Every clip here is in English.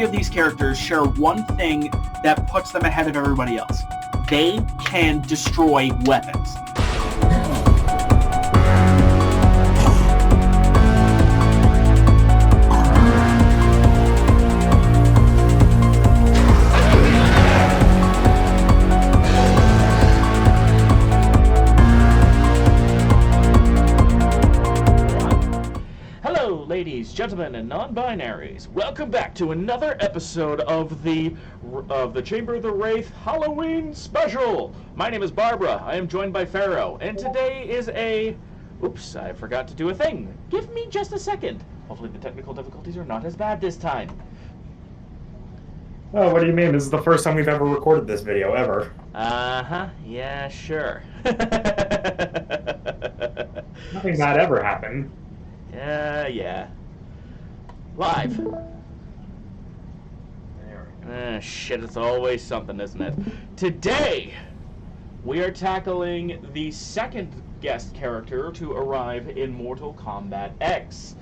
three of these characters share one thing that puts them ahead of everybody else. They can destroy weapons. Ladies, gentlemen, and non-binaries, welcome back to another episode of the Chamber of the Wraith Halloween Special. My name is Barbara. I am joined by Pharaoh, and today is a... Oops, I forgot to do a thing. Give me just a second. Hopefully the technical difficulties are not as bad this time. Oh, what do you mean? This is the first time we've ever recorded this video, ever. Uh-huh. Yeah, sure. Nothing bad ever happened. Yeah. Live. Shit, it's always something, isn't it? Today, we are tackling the second guest character to arrive in Mortal Kombat X.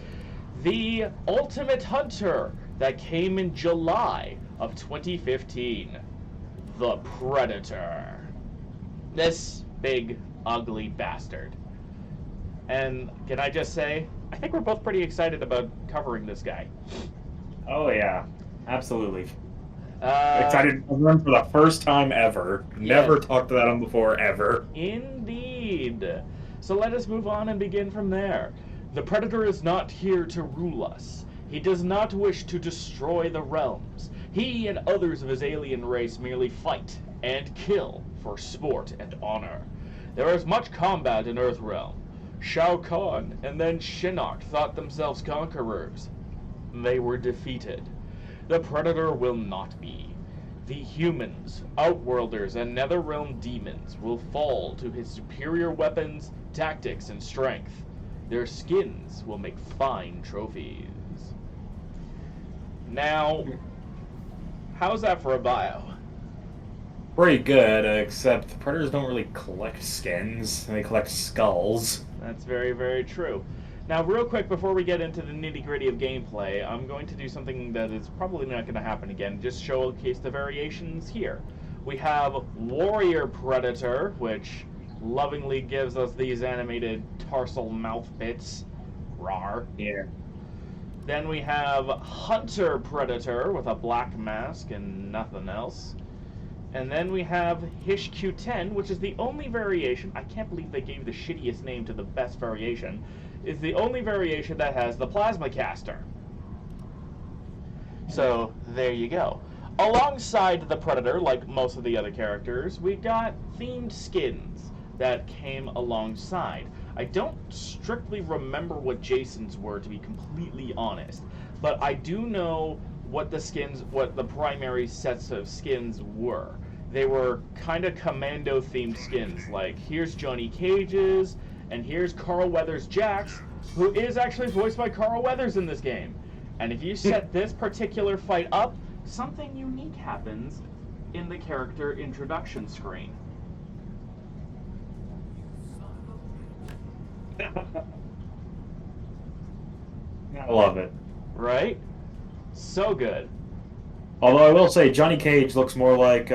The Ultimate Hunter that came in July of 2015. The Predator. This big, ugly bastard. And can I just say, I think we're both pretty excited about covering this guy. Oh yeah, absolutely. Excited to learn for the first time ever. Never talked about him before, ever. Indeed. So let us move on and begin from there. The Predator is not here to rule us. He does not wish to destroy the realms. He and others of his alien race merely fight and kill for sport and honor. There is much combat in Earthrealm. Shao Kahn and then Shinnok thought themselves conquerors. They were defeated. The Predator will not be. The humans, Outworlders, and Netherrealm demons will fall to his superior weapons, tactics, and strength. Their skins will make fine trophies. Now, how's that for a bio? Pretty good, except Predators don't really collect skins. They collect skulls. That's very, very true. Now, real quick, before we get into the nitty-gritty of gameplay, I'm going to do something that is probably not going to happen again. Just showcase the variations here. We have Warrior Predator, which lovingly gives us these animated tarsal mouth bits. Rawr. Yeah. Then we have Hunter Predator with a black mask and nothing else. And then we have HishQ10, which is the only variation, I can't believe they gave the shittiest name to the best variation, is the only variation that has the plasma caster. So, there you go. Alongside the Predator, like most of the other characters, we got themed skins that came alongside. I don't strictly remember what Jason's were, to be completely honest, but I do know what the primary sets of skins were. They were kind of commando-themed skins, like here's Johnny Cage's, and here's Carl Weathers' Jax, who is actually voiced by Carl Weathers in this game. And if you set this particular fight up, something unique happens in the character introduction screen. I love it. Right? So good. Although I will say, Johnny Cage looks more like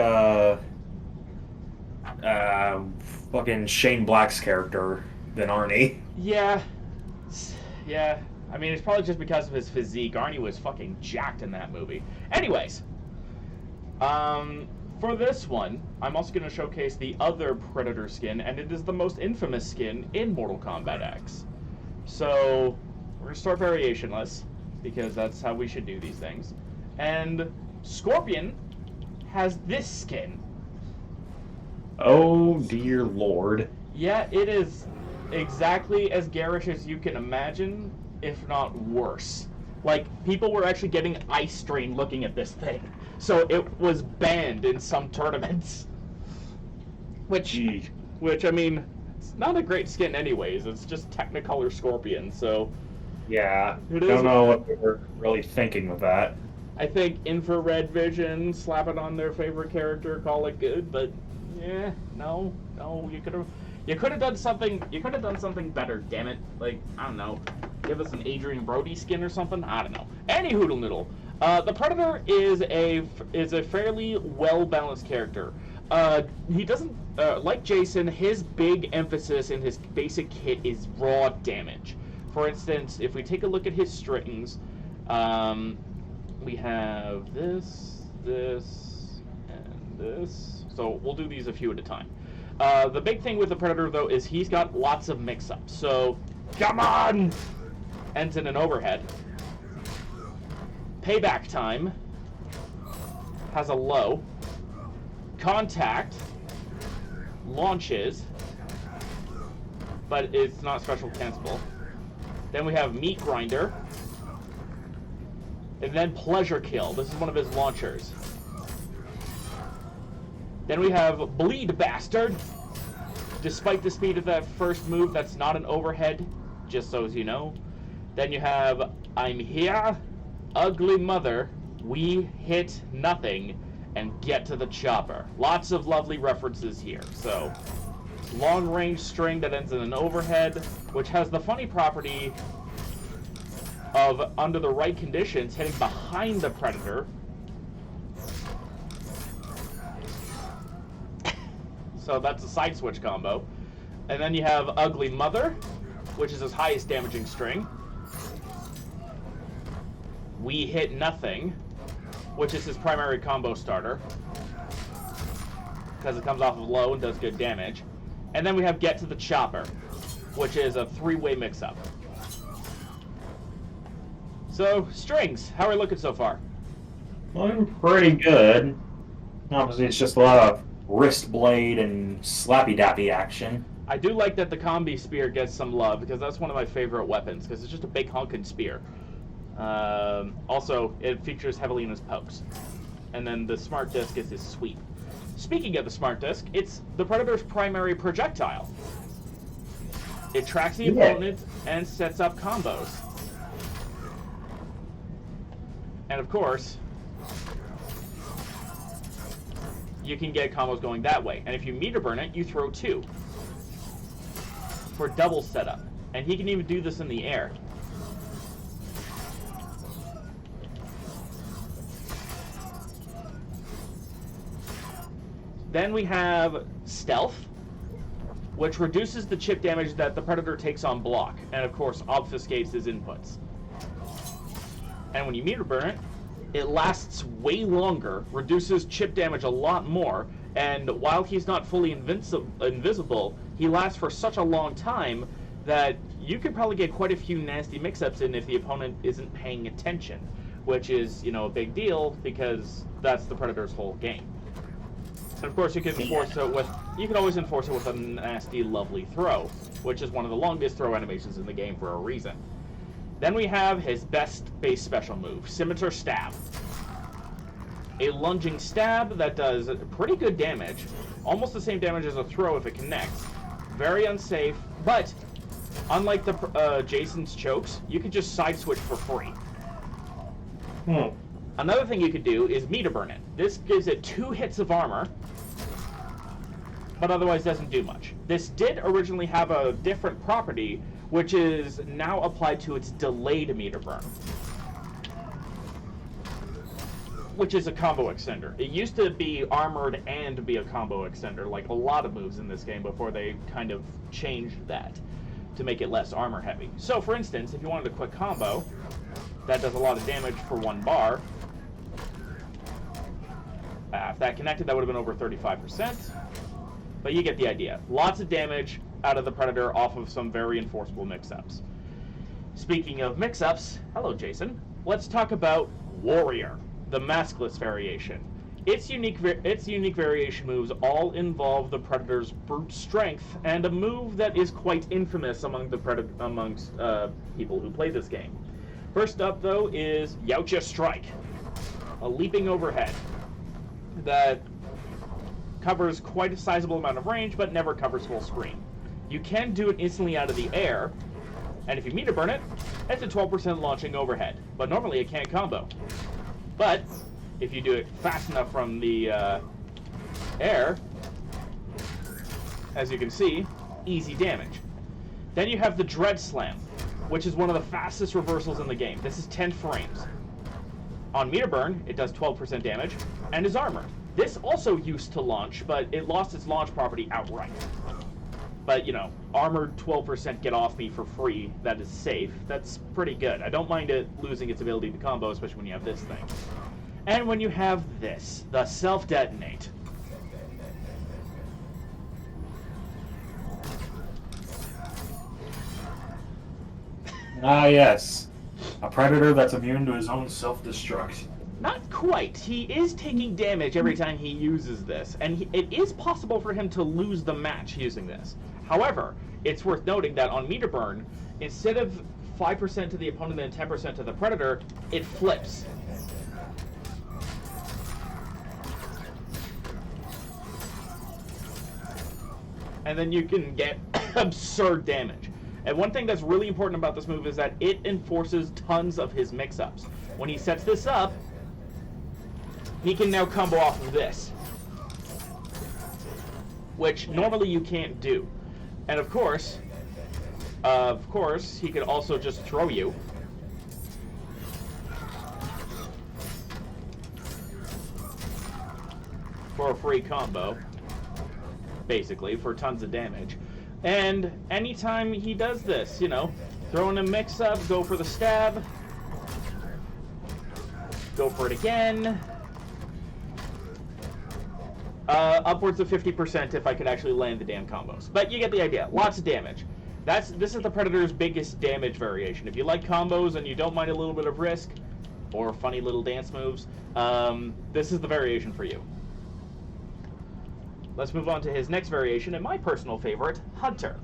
fucking Shane Black's character than Arnie. Yeah. I mean, it's probably just because of his physique. Arnie was fucking jacked in that movie. Anyways, for this one, I'm also going to showcase the other Predator skin, and it is the most infamous skin in Mortal Kombat X. So, we're going to start variationless, because that's how we should do these things. And Scorpion has this skin. Oh dear lord. Yeah, it is exactly as garish as you can imagine, if not worse. Like, people were actually getting eye strain looking at this thing. So it was banned in some tournaments. Which, I mean, it's not a great skin anyways. It's just Technicolor Scorpion, so... Yeah, don't know what they were really thinking with that. I think infrared vision, slap it on their favorite character, call it good, but yeah, no, you could have done something better, damn it. Like, I don't know, give us an Adrian Brody skin or something, I don't know. Any hoodle noodle. The Predator is a fairly well-balanced character. He doesn't, like Jason, his big emphasis in his basic kit is raw damage. For instance, if we take a look at his strings, we have this, and this. So we'll do these a few at a time. The big thing with the Predator, though, is he's got lots of mix-ups. So, come on! Ends in an overhead. Payback time has a low. Contact launches, but it's not special cancelable. Then we have Meat Grinder. And then Pleasure Kill. This is one of his launchers. Then we have Bleed Bastard. Despite the speed of that first move, that's not an overhead, just so as you know. Then you have I'm Here, Ugly Mother, We Hit Nothing, and Get to the Chopper. Lots of lovely references here. So, long-range string that ends in an overhead, which has the funny property of, under the right conditions, hitting behind the Predator. So that's a side switch combo. And then you have Ugly Mother, which is his highest damaging string. We Hit Nothing, which is his primary combo starter, because it comes off of low and does good damage. And then we have Get to the Chopper, which is a three-way mix-up. So, strings, how are we looking so far? Looking pretty good. Obviously, it's just a lot of wrist blade and slappy-dappy action. I do like that the combi spear gets some love, because that's one of my favorite weapons, because it's just a big honking spear. Also, it features heavily in his pokes. And then the Smart Disc is his sweep. Speaking of the Smart Disc, it's the Predator's primary projectile. It tracks the opponent and sets up combos. And of course, you can get combos going that way. And if you meter burn it, you throw 2 for double setup. And he can even do this in the air. Then we have Stealth, which reduces the chip damage that the Predator takes on block, and of course obfuscates his inputs. And when you meter burn it, it lasts way longer, reduces chip damage a lot more, and while he's not fully invisible, he lasts for such a long time that you could probably get quite a few nasty mix-ups in if the opponent isn't paying attention, which is, you know, a big deal because that's the Predator's whole game. And of course, you can always enforce it with a nasty, lovely throw, which is one of the longest throw animations in the game for a reason. Then we have his best base special move, Scimitar Stab. A lunging stab that does pretty good damage, almost the same damage as a throw if it connects. Very unsafe, but unlike the Jason's chokes, you can just side switch for free. Another thing you could do is meter burn it. This gives it 2 hits of armor, but otherwise doesn't do much. This did originally have a different property, which is now applied to its delayed meter burn, which is a combo extender. It used to be armored and be a combo extender, like a lot of moves in this game before they kind of changed that to make it less armor heavy. So for instance, if you wanted a quick combo that does a lot of damage for 1 bar, if that connected, that would have been over 35%. But you get the idea. Lots of damage out of the Predator off of some very enforceable mix-ups. Speaking of mix-ups, hello Jason. Let's talk about Warrior, the maskless variation. Its unique variation moves all involve the Predator's brute strength, and a move that is quite infamous amongst people who play this game. First up, though, is Yautja Strike, a leaping overhead that covers quite a sizable amount of range, but never covers full screen. You can do it instantly out of the air, and if you meter burn it, it's a 12% launching overhead, but normally it can't combo. But if you do it fast enough from the air, as you can see, easy damage. Then you have the Dread Slam, which is one of the fastest reversals in the game. This is 10 frames. On meter burn, it does 12% damage, and is armored. This also used to launch, but it lost its launch property outright. But, you know, armored 12% get off me for free, that is safe. That's pretty good. I don't mind it losing its ability to combo, especially when you have this thing. And when you have this, the self-detonate. Ah, yes. A predator that's immune to his own self-destruct. Not quite. He is taking damage every time he uses this, and it is possible for him to lose the match using this. However, it's worth noting that on meter burn, instead of 5% to the opponent and 10% to the predator, it flips. And then you can get absurd damage. And one thing that's really important about this move is that it enforces tons of his mix-ups. When he sets this up, he can now combo off of this, which normally you can't do. And of course, he could also just throw you. For a free combo, basically, for tons of damage. And anytime he does this, you know, throw in a mix-up, go for the stab, go for it again. Upwards of 50% if I could actually land the damn combos. But you get the idea. Lots of damage. This is the Predator's biggest damage variation. If you like combos and you don't mind a little bit of risk, or funny little dance moves, this is the variation for you. Let's move on to his next variation, and my personal favorite, Hunter.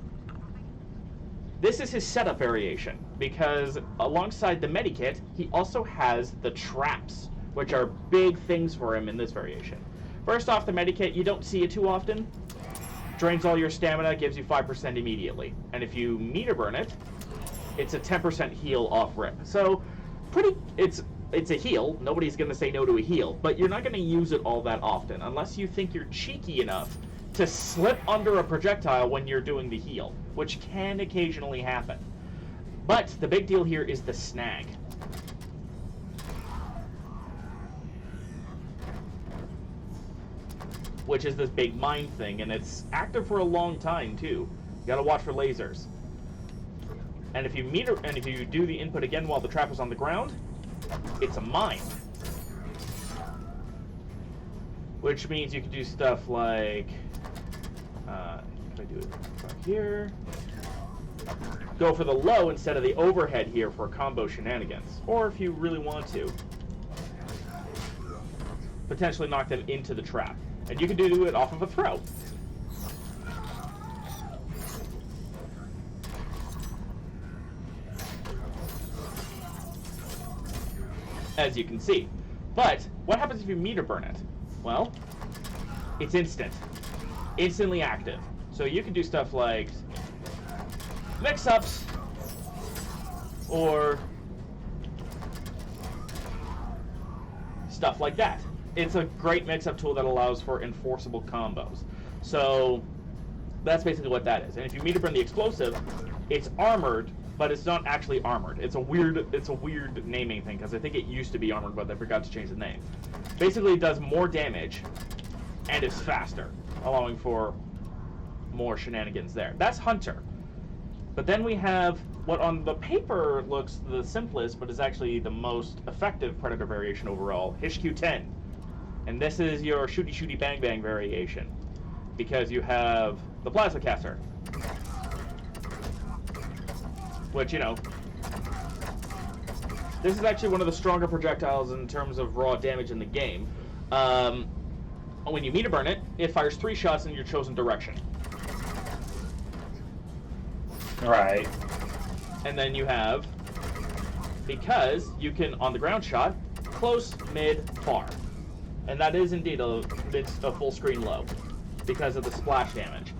This is his setup variation, because alongside the medikit, he also has the traps, which are big things for him in this variation. First off, the medikit, you don't see it too often. Drains all your stamina, gives you 5% immediately. And if you meter burn it, it's a 10% heal off rip. So, it's a heal. Nobody's going to say no to a heal, but you're not going to use it all that often, unless you think you're cheeky enough to slip under a projectile when you're doing the heal, which can occasionally happen. But the big deal here is the snag. Which is this big mine thing, and it's active for a long time too. You gotta watch for lasers. And if you do the input again while the trap is on the ground, it's a mine. Which means you can do stuff like, if I do it right here, go for the low instead of the overhead here for combo shenanigans. Or if you really want to, potentially knock them into the trap. And you can do it off of a throw. As you can see. But what happens if you meter burn it? Well, it's instant. Instantly active. So you can do stuff like mix-ups or stuff like that. It's a great mix-up tool that allows for enforceable combos. So that's basically what that is. And if you meter burn the explosive, it's armored, but it's not actually armored. It's a weird naming thing, because I think it used to be armored, but they forgot to change the name. Basically, it does more damage and is faster, allowing for more shenanigans there. That's Hunter. But then we have what on the paper looks the simplest, but is actually the most effective Predator variation overall, HQ-10. And this is your shooty bang bang variation, because you have the plasma caster, which, you know, this is actually one of the stronger projectiles in terms of raw damage in the game. When you meter burn it, it fires 3 shots in your chosen direction. Right. And then you have, because you can, on the ground shot, close, mid, far. And that is indeed a full screen low because of the splash damage.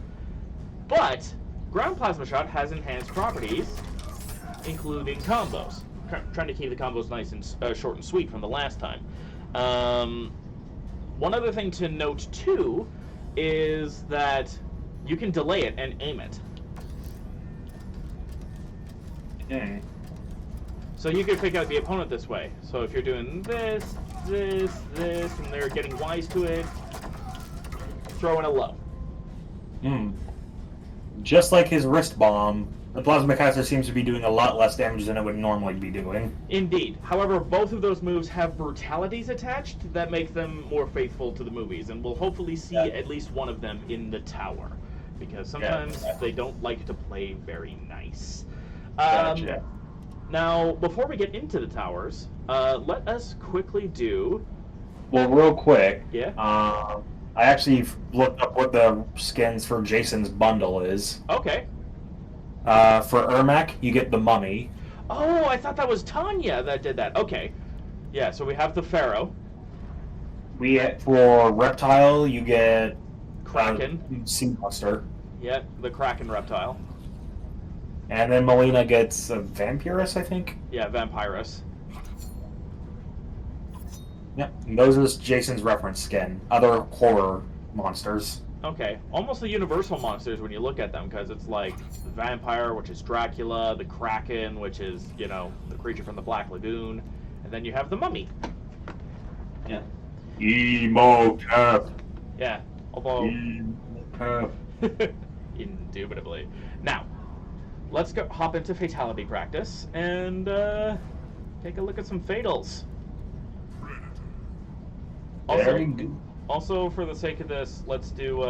But ground plasma shot has enhanced properties, including combos. Trying to keep the combos nice and short and sweet from the last time. One other thing to note too is that you can delay it and aim it. Okay. So you can pick out the opponent this way. So if you're doing this, and they're getting wise to it, throw in a low. Just like his wrist bomb, the Plasmacaster seems to be doing a lot less damage than it would normally be doing. Indeed. However, both of those moves have brutalities attached that make them more faithful to the movies, and we'll hopefully see at least one of them in the tower, because sometimes they don't like to play very nice. Gotcha. Now, before we get into the towers, let us quickly do... Well, real quick, Yeah? I actually looked up what the skins for Jason's bundle is. Okay. For Ermac, you get the Mummy. Oh, I thought that was Tanya that did that. Okay. Yeah, so we have the Pharaoh. For Reptile, you get... Kraken. Sea Monster. Yeah, the Kraken Reptile. And then Melina gets a Vampirus, I think? Yeah, Vampirus. Yep, and those are Jason's reference skin. Other horror monsters. Okay, almost the universal monsters when you look at them, because it's like the Vampire, which is Dracula, the Kraken, which is, you know, the creature from the Black Lagoon, and then you have the Mummy. Yeah. Emo-Cap. Yeah, although... Emo-Cap. Indubitably. Now, let's hop into Fatality practice, and take a look at some Fatals. Also, for the sake of this, let's do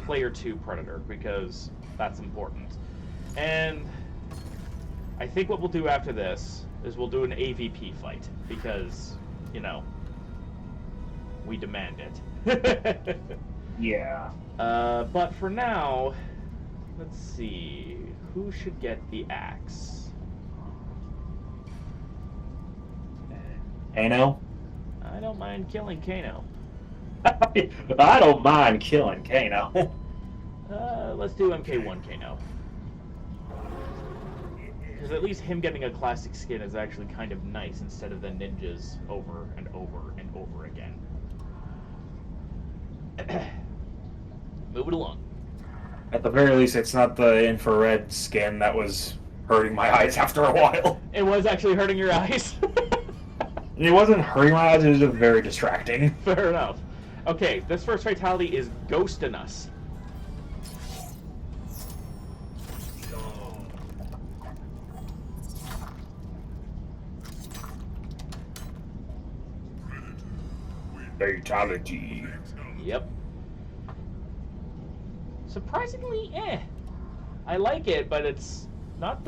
Player 2 Predator, because that's important. And I think what we'll do after this is we'll do an AVP fight, because, you know, we demand it. Yeah. But for now, let's see, who should get the axe? Kano? I don't mind killing Kano. I don't mind killing Kano. Let's do MK1 Kano. Because at least him getting a classic skin is actually kind of nice instead of the ninjas over and over and over again. Move it along. At the very least, it's not the infrared skin that was hurting my eyes after a while. It was actually hurting your eyes? It wasn't hurting my eyes, it was just very distracting. Fair enough. Okay, this first fatality is Ghosting Us. Fatality. Yep. Surprisingly, I like it, but it's not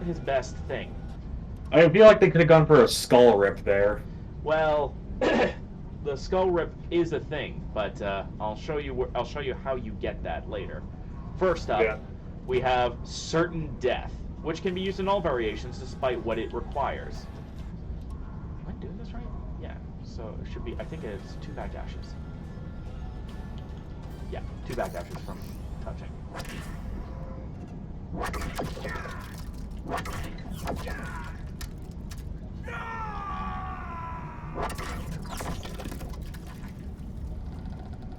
his best thing. I feel like they could have gone for a skull rip there. Well, the skull rip is a thing, but I'll show you how you get that later. First up, we have Certain Death, which can be used in all variations despite what it requires. Am I doing this right? Yeah. So it should be. I think it's 2 backdashes. Yeah, 2 backdashes from touching.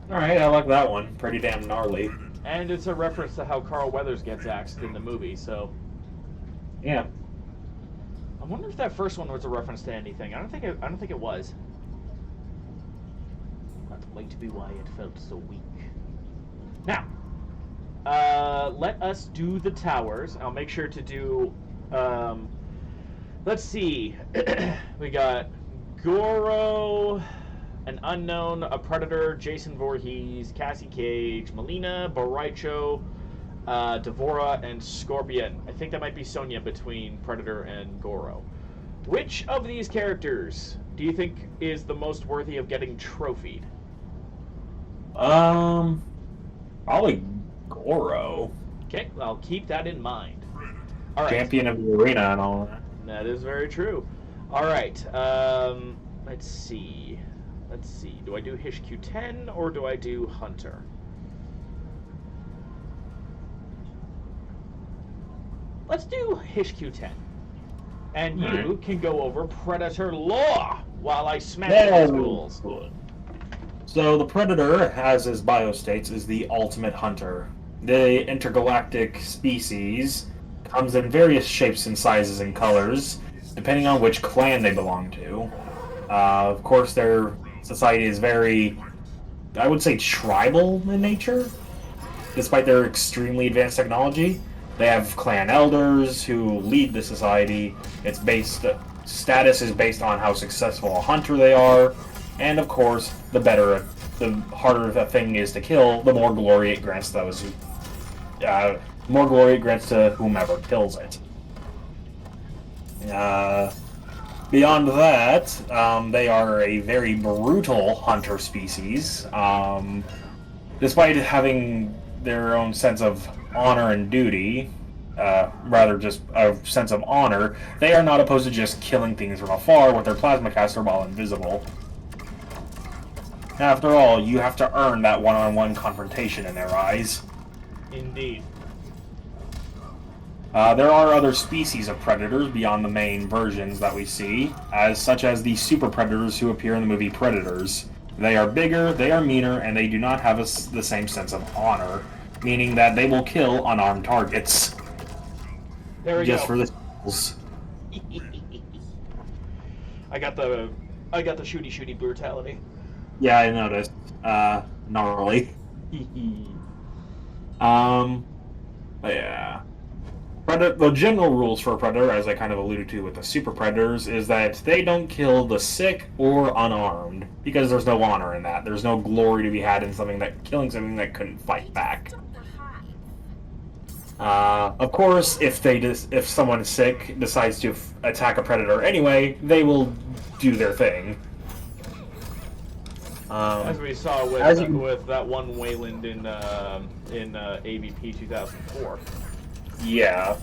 Alright, I like that one. Pretty damn gnarly. And it's a reference to how Carl Weathers gets axed in the movie, so... Yeah. I wonder if that first one was a reference to anything. I don't think it was. That might be why it felt so weak. Now, let us do the towers. I'll make sure to do... let's see. We got Goro... An Unknown, a Predator, Jason Voorhees, Cassie Cage, Melina, Boraicho, Devora, and Scorpion. I think that might be Sonya between Predator and Goro. Which of these characters do you think is the most worthy of getting trophied? Probably Goro. Okay, I'll keep that in mind. All right. Champion of the arena and all that. That is very true. All right. Let's see. Do I do Hish Q10 or do I do Hunter? Let's do Hish Q10. And you can go over Predator Law while I smash those rules. So the Predator, as his bio states, is the ultimate hunter. The intergalactic species comes in various shapes and sizes and colors, depending on which clan they belong to. Of course, their society is very, I would say, tribal in nature, despite their extremely advanced technology. They have clan elders who lead the society. Status is based on how successful a hunter they are, and of course, the harder the thing is to kill, the more glory it grants to whomever kills it. Beyond that, they are a very brutal hunter species. Despite having their own sense of honor and duty, rather just a sense of honor, they are not opposed to just killing things from afar with their plasma caster while invisible. After all, you have to earn that one-on-one confrontation in their eyes. Indeed. There are other species of predators beyond the main versions that we see, such as the super predators who appear in the movie Predators. They are bigger, they are meaner, and they do not have the same sense of honor, meaning that they will kill unarmed targets. There we just go. For the kills. I got the shooty brutality. Yeah, I noticed. Gnarly. But yeah. The general rules for a predator, as I kind of alluded to with the super predators, is that they don't kill the sick or unarmed, because there's no honor in that. There's no glory to be had in killing something that couldn't fight back. Of course, if someone sick decides to attack a predator anyway, they will do their thing. As we saw with that one Wayland in AVP 2004. Yeah.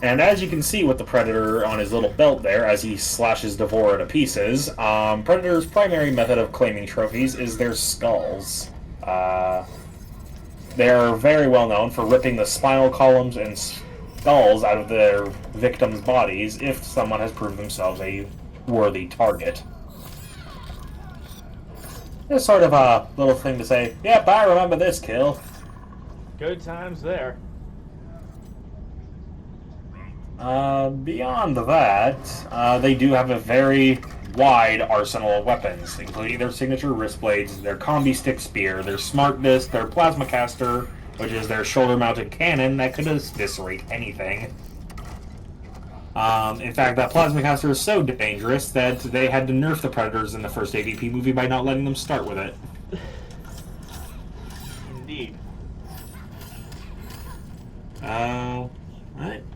And as you can see with the Predator on his little belt there, as he slashes Devora to pieces, Predator's primary method of claiming trophies is their skulls. They are very well known for ripping the spinal columns and skulls out of their victims' bodies if someone has proved themselves a worthy target. It's sort of a little thing to say, yep, I remember this kill. Good times there. Beyond that, they do have a very wide arsenal of weapons, including their signature wrist blades, their combi stick spear, their smart disc, their plasma caster, which is their shoulder-mounted cannon that could eviscerate anything. In fact, that plasma caster is so dangerous that they had to nerf the Predators in the first AVP movie by not letting them start with it. Indeed.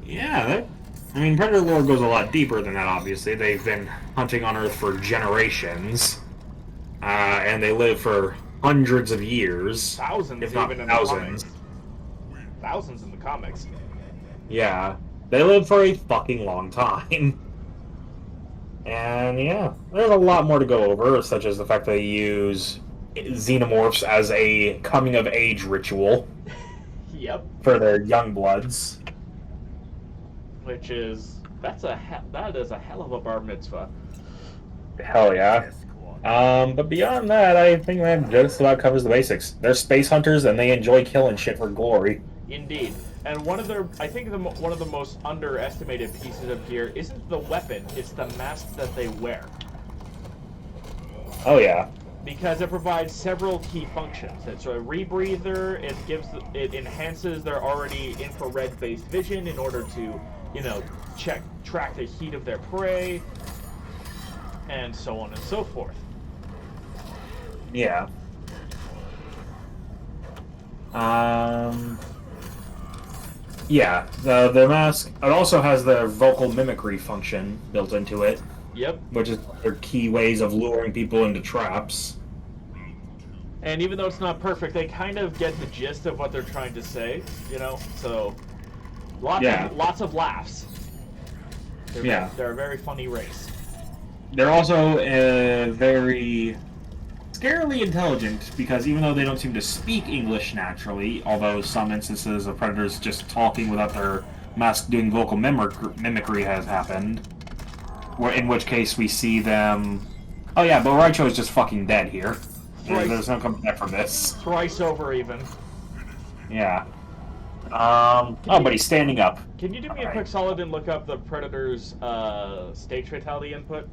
Yeah, I mean, Predator lore goes a lot deeper than that, obviously. They've been hunting on Earth for generations, and they live for hundreds of years. Thousands, if not even thousands. In the comics. Thousands in the comics. Yeah, they live for a fucking long time. And yeah, there's a lot more to go over, such as the fact that they use xenomorphs as a coming-of-age ritual. Yep. For their young bloods. Which is that is a hell of a bar mitzvah. Hell yeah. But beyond that, I think that just about covers the basics. They're space hunters and they enjoy killing shit for glory. Indeed. And one of the most underestimated pieces of gear isn't the weapon, it's the mask that they wear. Oh yeah. Because it provides several key functions. It's a rebreather, it enhances their already infrared-based vision in order to, track the heat of their prey, and so on and so forth. Yeah. Yeah, the mask, it also has the vocal mimicry function built into it. Yep. Which is their key ways of luring people into traps. And even though it's not perfect, they kind of get the gist of what they're trying to say, so lots of laughs. They're a very funny race. They're also very scarily intelligent, because even though they don't seem to speak English naturally, although some instances of predators just talking without their mask doing vocal mimicry has happened, in which case we see them... Oh yeah, but Raicho is just fucking dead here. There's no coming back from this. Thrice over, even. Yeah. But he's standing up. Can you do me a Alright. quick solid and look up the Predator's stage fatality input?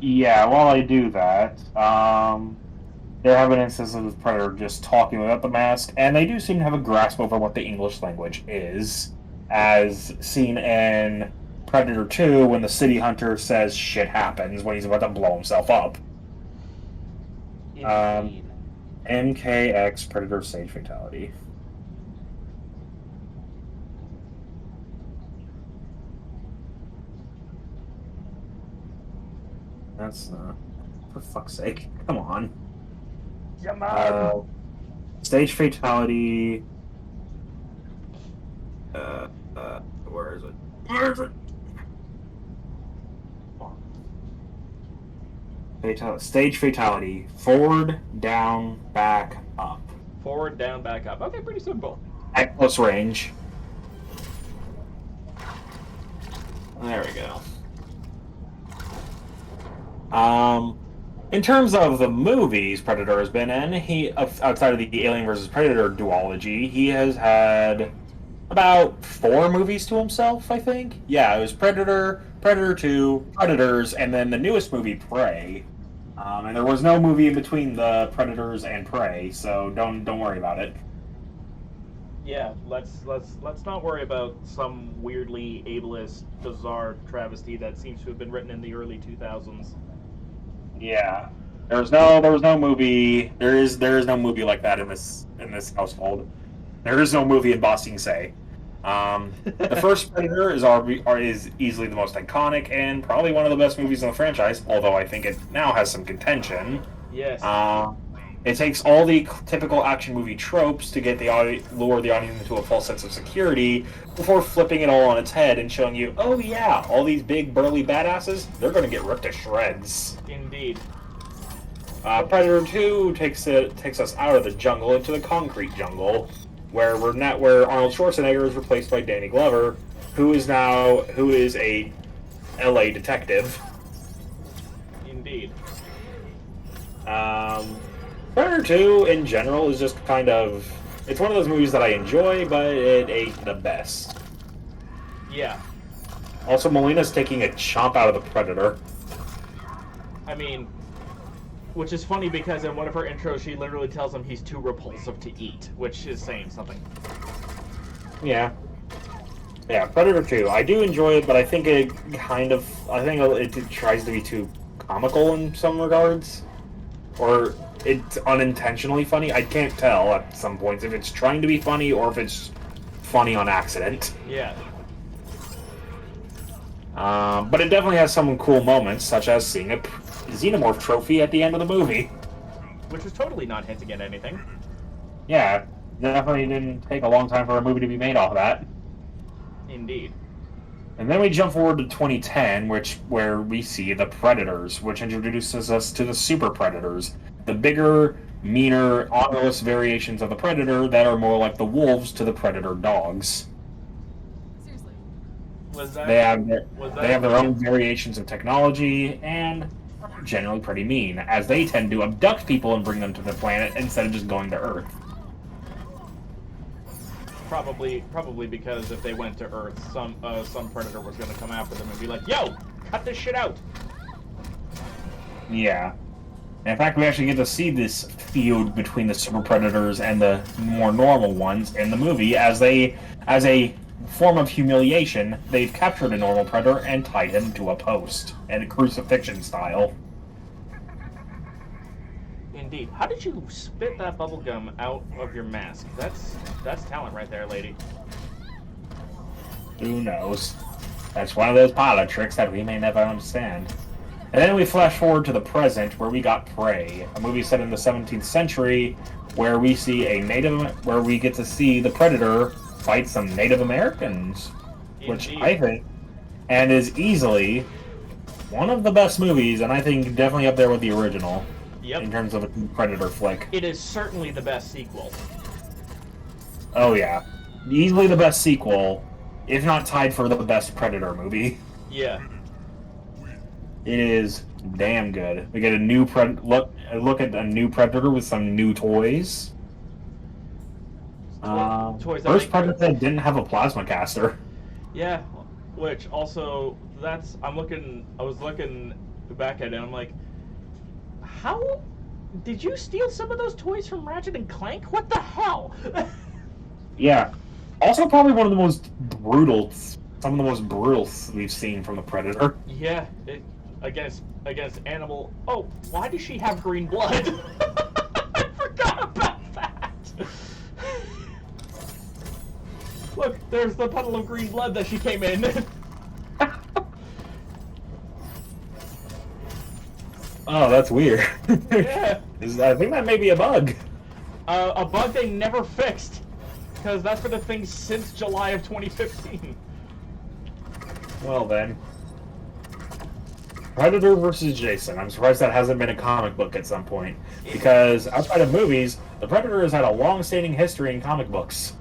Yeah, while I do that, there have been instances of Predator just talking without the mask, and they do seem to have a grasp over what the English language is, as seen in Predator 2 when the city hunter says shit happens when he's about to blow himself up. Indeed. MKX Predator stage fatality. That's not... For fuck's sake. Come on. Come on. Stage fatality... where is it? Where is it? Stage fatality. Forward, down, back, up. Forward, down, back, up. Okay, pretty simple. At close range. There we go. In terms of the movies Predator has been in, outside of the Alien vs. Predator duology, he has had about 4 movies to himself, I think. Yeah, it was Predator, Predator 2, Predators, and then the newest movie, Prey. And there was no movie in between the Predators and Prey, so don't worry about it. Yeah, let's not worry about some weirdly ableist, bizarre travesty that seems to have been written in the early 2000s. Yeah, there was no movie. There is no movie like that in this household. There is no movie in Boston Say. The first Predator is easily the most iconic and probably one of the best movies in the franchise. Although I think it now has some contention. Yes. It takes all the typical action movie tropes to get lure the audience into a false sense of security before flipping it all on its head and showing you, oh yeah, all these big burly badasses, they're going to get ripped to shreds. Indeed. Predator 2 takes us out of the jungle into the concrete jungle, where Arnold Schwarzenegger is replaced by Danny Glover, who is a LA detective. Indeed. Predator 2, in general, is just kind of... It's one of those movies that I enjoy, but it ain't the best. Yeah. Also, Melina's taking a chomp out of the Predator. I mean, which is funny because in one of her intros, she literally tells him he's too repulsive to eat, which is saying something. Yeah. Yeah, Predator 2. I do enjoy it, but I think it tries to be too comical in some regards. Or it's unintentionally funny. I can't tell at some points if it's trying to be funny or if it's funny on accident. Yeah. But it definitely has some cool moments, such as seeing a xenomorph trophy at the end of the movie. Which was totally not hinting at anything. Yeah, definitely didn't take a long time for a movie to be made off of that. Indeed. And then we jump forward to 2010, where we see the Predators, which introduces us to the Super Predators, the bigger, meaner, honorless variations of the Predator that are more like the wolves to the Predator dogs. Seriously. They have their own variations of technology and are generally pretty mean, as they tend to abduct people and bring them to the planet instead of just going to Earth. Probably because if they went to Earth, some Predator was going to come after them and be like, "Yo, cut this shit out." Yeah. In fact, we actually get to see this feud between the Super Predators and the more normal ones in the movie, as a form of humiliation, they've captured a normal Predator and tied him to a post, in a crucifixion style. Indeed. How did you spit that bubble gum out of your mask? That's talent right there, lady. Who knows? That's one of those pilot tricks that we may never understand. And then we flash forward to the present, where we got Prey, a movie set in the 17th century, where we get to see the Predator fight some Native Americans, which I think, and is easily one of the best movies, and I think definitely up there with the original. Yep. In terms of a Predator flick. It is certainly the best sequel. Oh yeah. Easily the best sequel, if not tied for the best Predator movie. Yeah. It is damn good. We get a new look at a new Predator with some new toys. toys that First make Predator that didn't have a plasma caster. Yeah, which also I was looking back at it and I'm like, how did you steal some of those toys from Ratchet and Clank? What the hell? Yeah. Also, probably one of the most brutal, some of the most brutal we've seen from the Predator. Yeah, against animal. Oh, why does she have green blood? I forgot about that. Look, there's the puddle of green blood that she came in. Oh, that's weird. Yeah. I think that may be a bug. A bug they never fixed, because that's been a thing since July of 2015. Well then. Predator versus Jason. I'm surprised that hasn't been a comic book at some point. Because outside of movies, the Predator has had a long-standing history in comic books.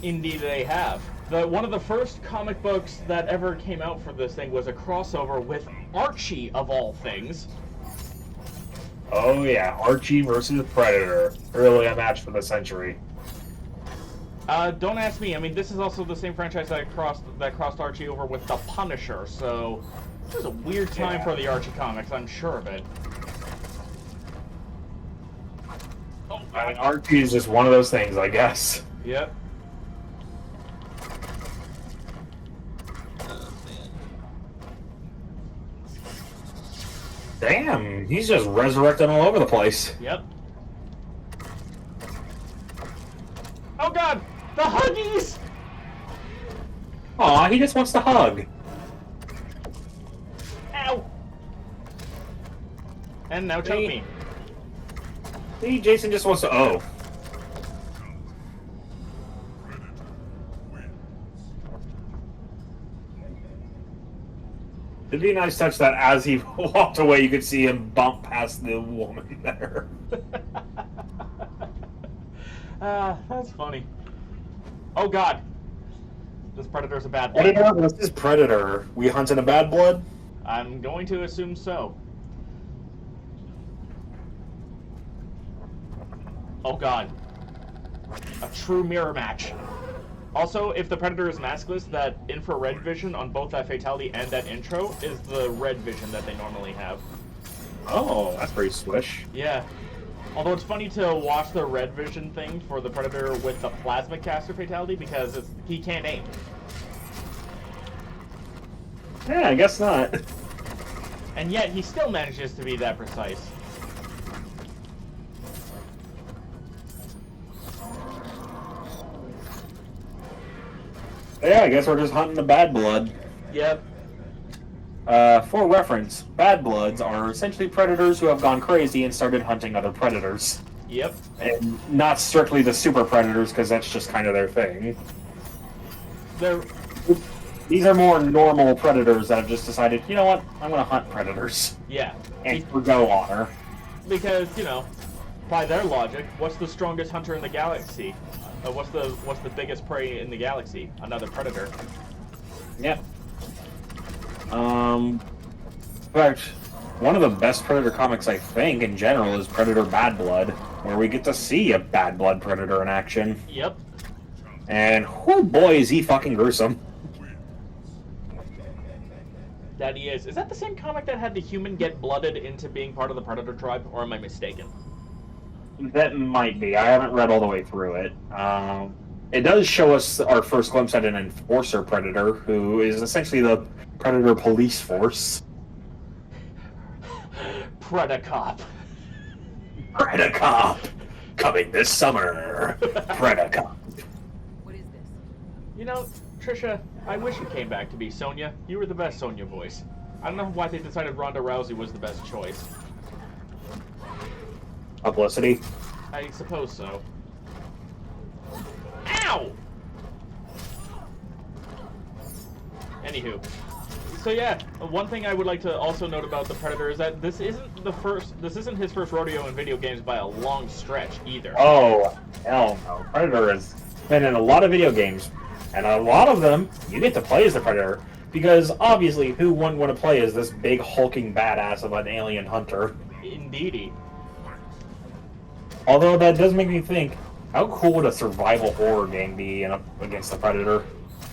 Indeed they have. One of the first comic books that ever came out for this thing was a crossover with Archie, of all things. Oh yeah, Archie versus Predator. Really a match for the century. Don't ask me. I mean, this is also the same franchise that crossed Archie over with the Punisher, so it was a weird time for the Archie comics, I'm sure of it. Oh, I mean, Archie is just one of those things, I guess. Yep. Damn, he's just resurrecting all over the place. Yep. Oh god! The Huggies! Aw, he just wants to hug. Ow! And now choke me. See, Jason just wants to. Oh. It'd be a nice touch that as he walked away, you could see him bump past the woman there. That's funny. Oh god. This Predator's a bad blood. Predator? This is Predator. We hunting a bad blood? I'm going to assume so. Oh god. A true mirror match. Also, if the Predator is maskless, that infrared vision on both that fatality and that intro is the red vision that they normally have. Oh, that's pretty swish. Yeah. Although it's funny to watch the red vision thing for the Predator with the plasma caster fatality because he can't aim. Yeah, I guess not. And yet he still manages to be that precise. Yeah, I guess we're just hunting the bad blood. Yep. For reference, bad bloods are essentially predators who have gone crazy and started hunting other predators. Yep. And not strictly the super predators, because that's just kind of their thing. These are more normal predators that have just decided, you know what, I'm going to hunt predators. Yeah. And forgo honor. Because, you know, by their logic, what's the strongest hunter in the galaxy? What's the biggest prey in the galaxy? Another predator. Yeah. In fact, one of the best Predator comics, I think, in general, is Predator Bad Blood, where we get to see a Bad Blood Predator in action. Yep. And, oh boy, is he fucking gruesome. That he is. Is that the same comic that had the human get blooded into being part of the Predator tribe, or am I mistaken? That might be. I haven't read all the way through it. It does show us our first glimpse at an enforcer predator, who is essentially the predator police force. Predacop. Predacop! Coming this summer! Predacop. What is this? You know, Trisha, I wish you came back to be Sonya. You were the best Sonya voice. I don't know why they decided Ronda Rousey was the best choice. Publicity. I suppose so. Ow! Anywho. So yeah, one thing I would like to also note about the Predator is that this isn't his first rodeo in video games by a long stretch either. Oh, hell no. Predator has been in a lot of video games, and a lot of them, you get to play as the Predator, because obviously who wouldn't want to play as this big hulking badass of an alien hunter? Indeedy. Although that does make me think, How cool would a survival horror game be against the Predator?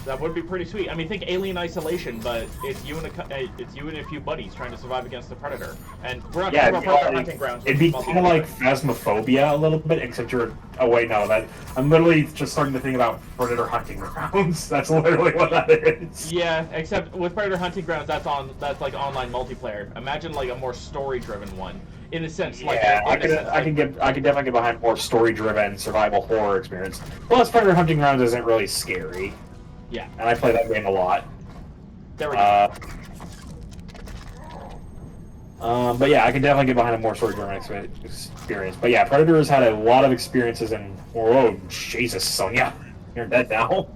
That would be pretty sweet. I mean, think Alien Isolation, but it's you and a few buddies trying to survive against the Predator. And we're not talking about Predator hunting grounds. It'd be kind of like Phasmophobia a little bit, except you're. Oh wait, no, I'm literally just starting to think about Predator hunting grounds. That's literally what that is. Yeah, except with Predator hunting grounds, that's like online multiplayer. Imagine like a more story-driven one. In a sense, like I can definitely get behind more story-driven survival horror experience. Plus, Predator hunting grounds isn't really scary. Yeah. And I play that game a lot. There we go. But yeah, I can definitely get behind a more story-driven experience. But yeah, Predator's had a lot of experiences in... Oh, Jesus, Sonya. You're dead now.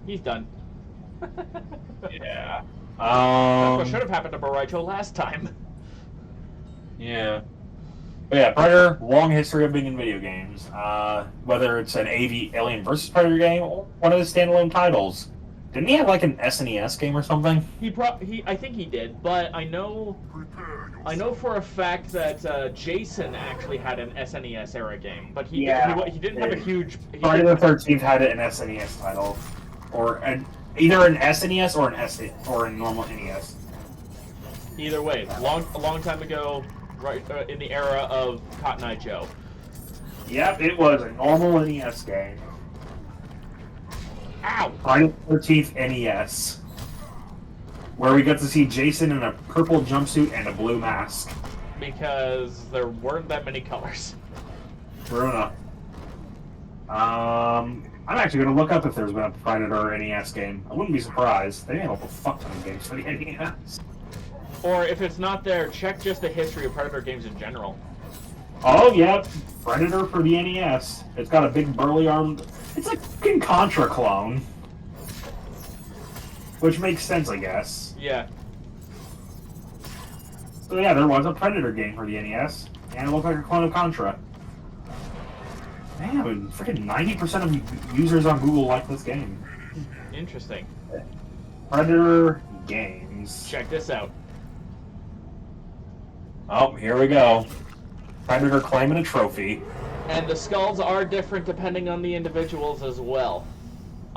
He's done. Yeah. That's what should have happened to Boraicho last time. Yeah. But yeah, Predator, long history of being in video games. Whether it's an Alien vs. Predator game or one of the standalone titles. Didn't he have like an SNES game or something? I think he did, but I know for a fact that Jason actually had an SNES era game, but he didn't have a huge. Friday the 13th had an SNES title, or either an SNES or a normal NES. Either way, a long time ago. Right, in the era of Cotton Eye Joe. Yep, it was a normal NES game. Ow! Friday the 13th NES. Where we got to see Jason in a purple jumpsuit and a blue mask. Because there weren't that many colors. True enough. I'm actually going to look up if there's been a Predator NES game. I wouldn't be surprised. They have a fuck ton of games for the NES. Or if it's not there, check just the history of Predator games in general. Oh, yep. Predator for the NES. It's got a big burly armed... It's like a fucking Contra clone. Which makes sense, I guess. Yeah. So yeah, there was a Predator game for the NES. And it looked like a clone of Contra. Man, freaking 90% of users on Google like this game. Interesting. Predator games. Check this out. Oh, here we go. Predator claiming a trophy. And the skulls are different depending on the individuals as well.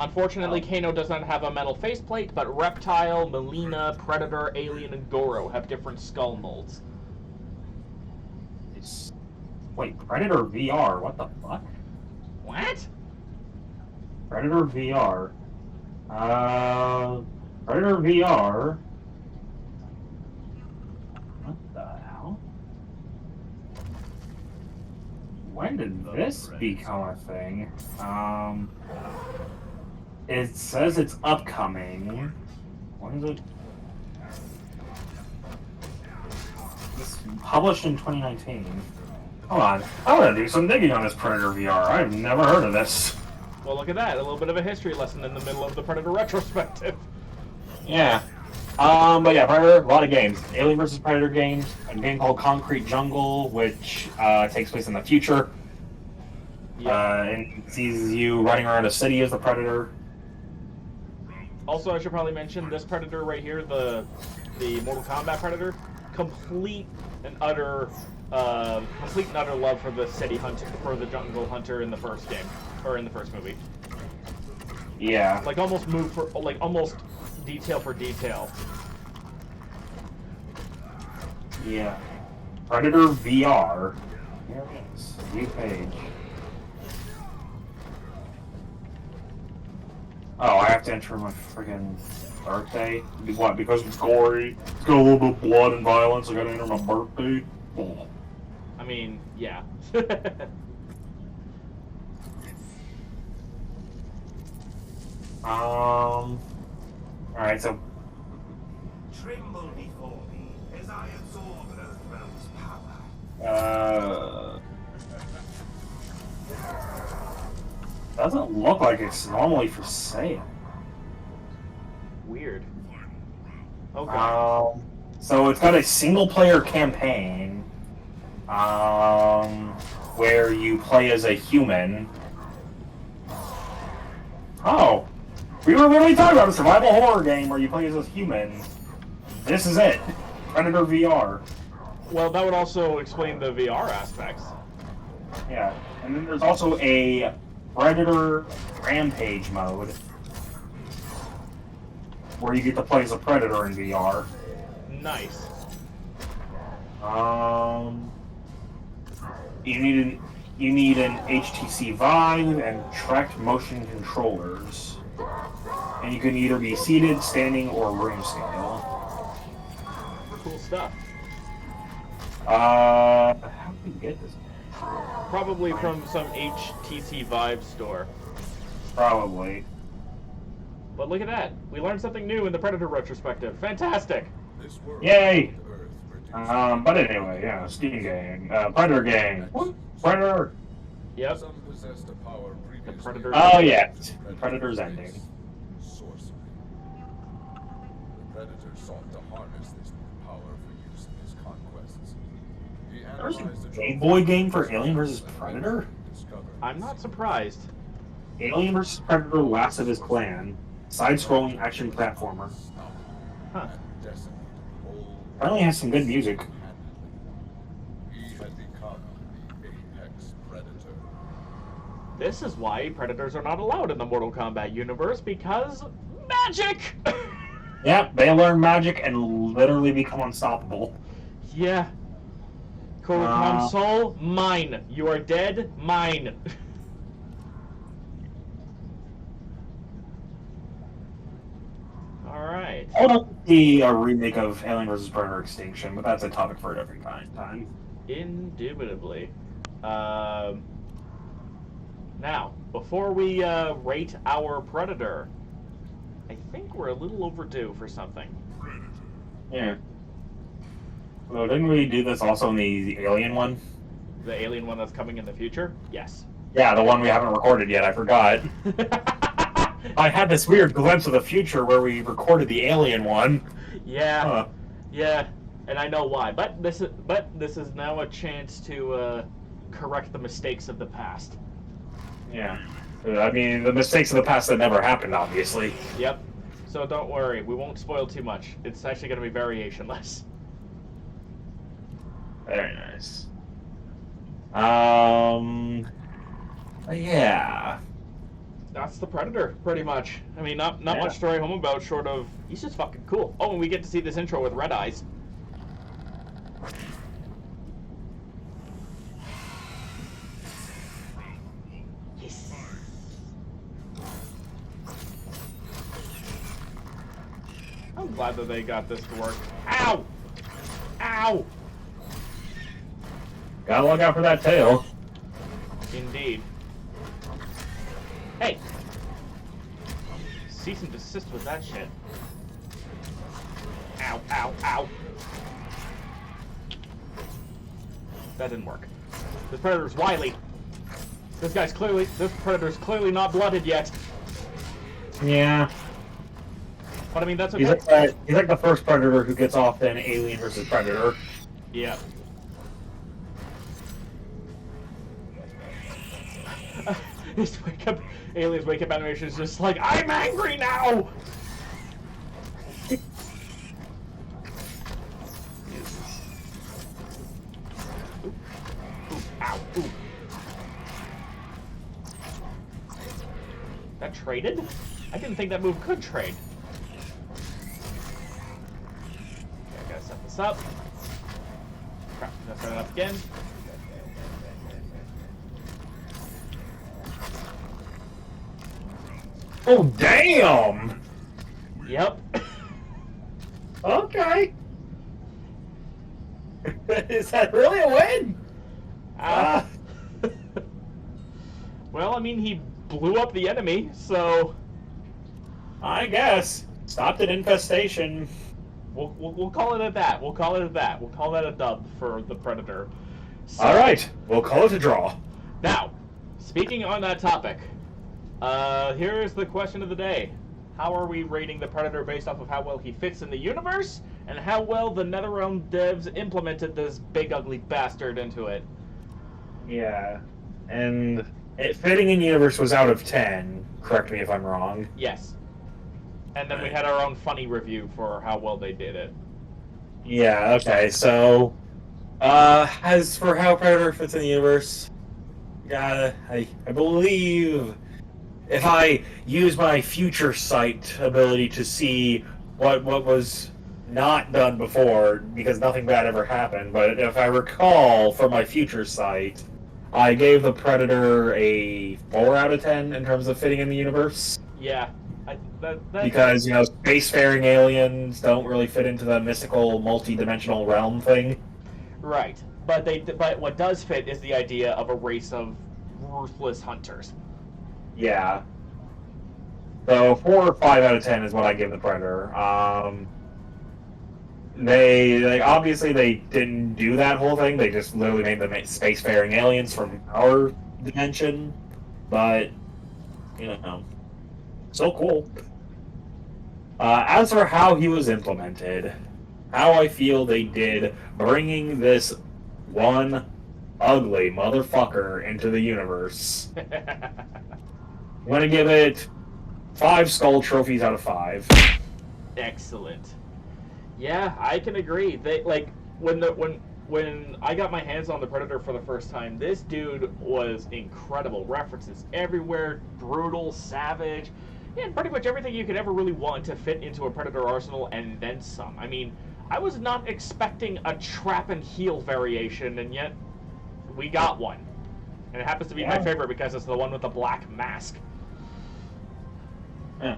Unfortunately, Kano does not have a metal faceplate, but Reptile, Melina, Predator, Alien, and Goro have different skull molds. Wait, Predator VR? What the fuck? What? Predator VR. Predator VR. What the hell? When did this become a thing? It says it's upcoming. When is it? It's published in 2019. Hold on. I want to do some digging on this Predator VR. I've never heard of this. Well, look at that. A little bit of a history lesson in the middle of the Predator retrospective. Yeah. But yeah, Predator, a lot of games. Alien vs. Predator games, a game called Concrete Jungle, which takes place in the future. Yeah. And sees you running around a city as the Predator. Also, I should probably mention this Predator right here, the Mortal Kombat Predator, complete and utter love for the city hunter, for the jungle hunter in the first game, or in the first movie. Yeah. Like almost detail for detail. Yeah. Predator VR. Here it is. View page. Oh, I have to enter my friggin' birthday? What, because it's gory? It's got a little bit of blood and violence, I gotta enter my birthday? Oh. I mean, yeah. Alright, so... Tremble before me as I absorb Earthrealm's power. Doesn't look like it's normally for sale. Weird. Okay. So it's got a single-player campaign, where you play as a human. Oh, we were literally talking about a survival horror game where you play as a human. This is it, Predator VR. Well, that would also explain the VR aspects. Yeah, and then there's also a Predator Rampage mode where you get to play as a Predator in VR. Nice. You need an HTC Vive and tracked motion controllers, and you can either be seated, standing, or room scale. Cool stuff. How do we get this? Probably from some HTC Vive store. Probably. But look at that. We learned something new in the Predator retrospective. Fantastic. This world, Yay! Earth, reduced But anyway, yeah, Steam game, Predator game. Predator. Yep. some possessed a power previously The Predator. Oh yeah, Predator's ending. Sorcery. The Predator sought to harness this new power for use in his conquests. He There's analyzed a the Game Boy game for Alien vs. Predator. discovered I'm not surprised. Alien vs. Predator: Last of His Clan, side-scrolling action platformer. Huh. and decimated the whole Apparently has some good music. He had become the apex predator. This is why Predators are not allowed in the Mortal Kombat universe, because magic! Yep, they learn magic and literally become unstoppable. Yeah. Console, mine. You are dead, mine. Alright. I don't see a remake of Alien vs. Predator Extinction, but that's a topic for a different time. Indubitably. Now, before we rate our Predator, I think we're a little overdue for something. Yeah. Well, didn't we do this also in the Alien one? The alien one that's coming in the future? Yes. Yeah, the one we haven't recorded yet, I forgot. I had this weird glimpse of the future where we recorded the Alien one. Yeah. Huh. Yeah, and I know why. But this is now a chance to correct the mistakes of the past. Yeah. I mean, the mistakes of the past that never happened, obviously. Yep. So don't worry, we won't spoil too much. It's actually going to be variationless. Very nice. Yeah. That's the Predator, pretty much. I mean, not Yeah. much to write home about, short of he's just fucking cool. Oh, and we get to see this intro with red eyes. Yes. I'm glad that they got this to work. Ow! Ow! Gotta look out for that tail. Indeed. Hey! Cease and desist with that shit. Ow, ow, ow. That didn't work. This Predator's wily. This Predator's clearly not blooded yet. Yeah. But I mean, that's okay. He's like the first Predator who gets off in Alien vs. Predator. Yeah. His alien's wake up animation is just like, I'm angry now! Ooh. Ooh. Ow. Ooh. That traded? I didn't think that move could trade. Okay, I gotta set this up. Crap, gotta set it up again. Oh, damn! Yep. Okay. Is that really a win? Well, I mean, he blew up the enemy, so I guess. Stopped an infestation. we'll call it at that. We'll call it at that. We'll call that a dub for the Predator. So, All right, we'll call it a draw. Now, speaking on that topic, here is the question of the day. How are we rating the Predator based off of how well he fits in the universe, and how well the NetherRealm devs implemented this big ugly bastard into it? Yeah, and it fitting in universe was out of 10. Correct me if I'm wrong. Yes. And then we had our own funny review for how well they did it. Yeah. Okay. So, as for how Predator fits in the universe, Yeah, I believe if I use my future sight ability to see what was not done before, because nothing bad ever happened, but if I recall from my future sight, I gave the Predator a 4 out of 10 in terms of fitting in the universe. Yeah. Because, spacefaring aliens don't really fit into the mystical, multi-dimensional realm thing. Right. But what does fit is the idea of a race of ruthless hunters. Yeah. So 4 or 5 out of 10 is what I give the Predator. They obviously they didn't do that whole thing. They just literally made them spacefaring aliens from our dimension. But so cool. As for how he was implemented, how I feel they did bringing this one ugly motherfucker into the universe. I'm gonna give it 5 skull trophies out of 5. Excellent. Yeah, I can agree. They when I got my hands on the Predator for the first time, this dude was incredible. References everywhere, brutal, savage, and pretty much everything you could ever really want to fit into a Predator arsenal, and then some. I mean, I was not expecting a trap and heal variation, and yet we got one. And it happens to be my favorite because it's the one with the black mask. Yeah.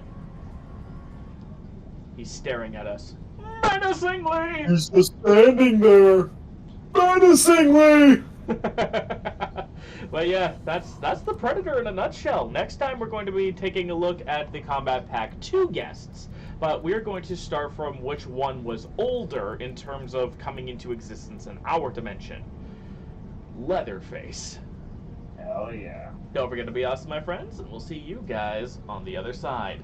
He's staring at us menacingly. He's just standing there, menacingly. But yeah, that's the Predator in a nutshell. Next time we're going to be taking a look at the Combat Pack 2 guests, but we're going to start from which one was older in terms of coming into existence in our dimension. Leatherface. Hell yeah. Don't forget to be awesome, my friends, and we'll see you guys on the other side.